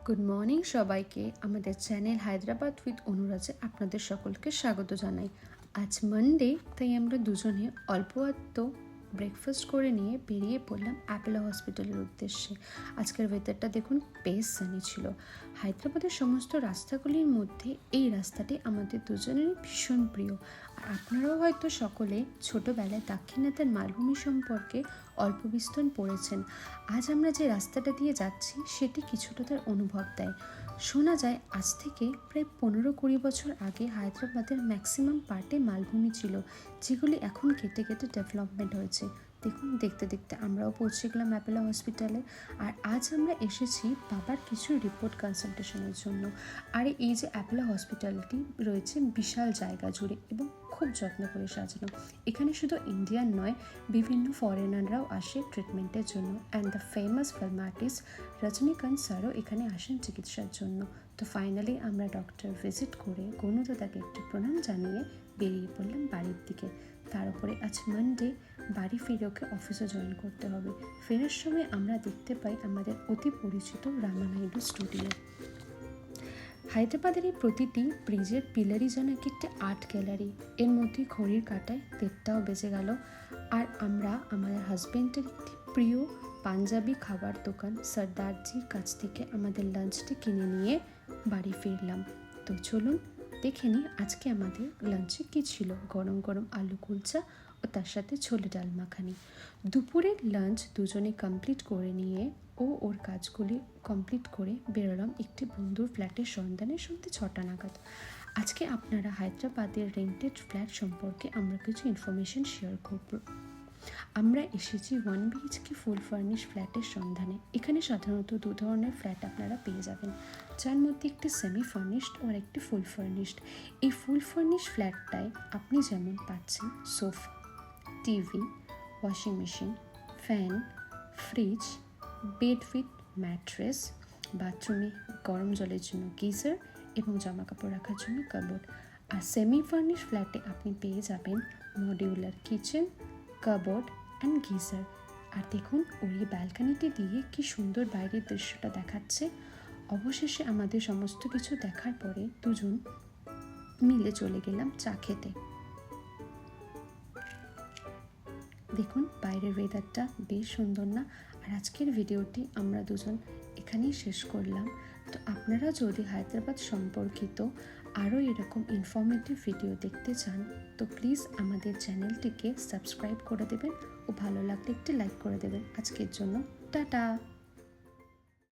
Good morning সবাইকে। আমাদের channel Hyderabad with অনুরাজে আপনাদের সকলকে স্বাগত জানাই। আজ মানডে, তাই আমরা দুজনে অল্প ব্রেকফাস্ট করে নিয়ে বেরিয়ে পড়লাম অ্যাপোলো হসপিটালের উদ্দেশ্যে। আজকের ওয়েদারটা দেখুন, বেশ সানি ছিল। হায়দ্রাবাদের সমস্ত রাস্তাগুলির মধ্যে এই রাস্তাটি আমাদের দুজনেরই ভীষণ প্রিয়। আর আপনারাও হয়তো সকলে ছোটোবেলায় দাক্ষিণাত্যের মালভূমি সম্পর্কে অল্প বিস্তর পড়েছেন। আজ আমরা যে রাস্তাটা দিয়ে যাচ্ছি সেটি কিছুটা তার অনুভব দেয়। শোনা যায় আজ থেকে প্রায় 15-20 বছর আগে হায়দ্রাবাদের ম্যাক্সিমাম পার্টে মালভূমি ছিল, যেগুলি এখন কেটে কেটে ডেভেলপমেন্ট হয়েছে। দেখুন, দেখতে দেখতে আমরাও পৌঁছে গেলাম অ্যাপোলো হসপিটালে। আর আজ আমরা এসেছি বাবার কিছু রিপোর্ট কনসালটেশনের জন্য। আর এই যে অ্যাপোলো হসপিটালটি রয়েছে বিশাল জায়গা জুড়ে এবং খুব যত্ন করে সাজানো। এখানে শুধু ইন্ডিয়ান নয়, বিভিন্ন ফরেনাররাও আসে ট্রিটমেন্টের জন্য। And the famous film artist Rajinikanth স্যারও এখানে আসেন চিকিৎসার জন্য। তো ফাইনালি আমরা ডক্টর ভিজিট করে গণদাদাকে একটি প্রণাম জানিয়ে বেরিয়ে পড়লাম বাড়ির দিকে। তার উপরে আজ মানডে, বাড়ি ফিরে ওকে অফিসে জয়েন করতে হবে। ফেরার সময় আমরা দেখতে পাই আমাদের অতি পরিচিত রামানাইডু স্টুডিও। হায়দ্রাবাদের এই প্রতিটি ব্রিজের পিলারই যেন একটি আর্ট গ্যালারি। এর মধ্যে ঘড়ির কাঁটায় 1:30টাও বেজে গেল। আর আমরা আমাদের হাজব্যান্ডের একটি প্রিয় পাঞ্জাবি খাবার দোকান সর্দারজির কাছ থেকে আমাদের লাঞ্চটি কিনে নিয়ে বাড়ি ফিরলাম। তো চলুন দেখে নিই আজকে আমাদের লাঞ্চে কী ছিল। গরম গরম আলু কুলচা ও তার সাথে ছোলে ডাল মাখানি। দুপুরের লাঞ্চ দুজনে কমপ্লিট করে নিয়ে ওর কাজগুলি কমপ্লিট করে বেরোলাম একটি বন্ধুর ফ্ল্যাটের সন্ধানে সন্ধ্যে 6টা নাগাদ। আজকে আপনারা হায়দ্রাবাদের রেন্টেড ফ্ল্যাট সম্পর্কে আমরা কিছু ইনফরমেশন শেয়ার করব। আমরা এসেছি 1 BHK ফুল ফার্নিশ ফ্ল্যাটের সন্ধানে। এখানে সাধারণত 2 ধরনের ফ্ল্যাট আপনারা পেয়ে যাবেন, যার মধ্যে একটি সেমি ফার্নিশড আর একটি ফুল ফার্নিশড। এই ফুল ফার্নিশ ফ্ল্যাটটায় আপনি যেমন পাচ্ছেন sofa, TV, washing machine, fan, fridge, bed with mattress, বাথরুমে গরম জলের জন্য গিজার এবং জামা কাপড় রাখার জন্য কাবোর্ড। আর সেমি ফার্নিশ ফ্ল্যাটে আপনি পেয়ে যাবেন মডিউলার কিচেন, কাবোর্ড অ্যান্ড গিজার। আর দেখুন ওই ব্যালকানিটি দিয়ে কি সুন্দর বাইরের দৃশ্যটা দেখাচ্ছে। অবশেষে আমাদের সমস্ত কিছু দেখার পরে দুজন মিলে চলে গেলাম চা খেতে। দেখুন বাইরের ওয়েদারটা বেশ সুন্দর না? আর আজকের ভিডিওটি আমরা দুজন এখানেই শেষ করলাম। তো আপনারা যদি হায়দ্রাবাদ সম্পর্কিত আরও এরকম ইনফরমেটিভ ভিডিও দেখতে চান তো প্লিজ আমাদের চ্যানেলটিকে সাবস্ক্রাইব করে দেবেন ও ভালো লাগলে একটি লাইক করে দেবেন। আজকের জন্য টাটা।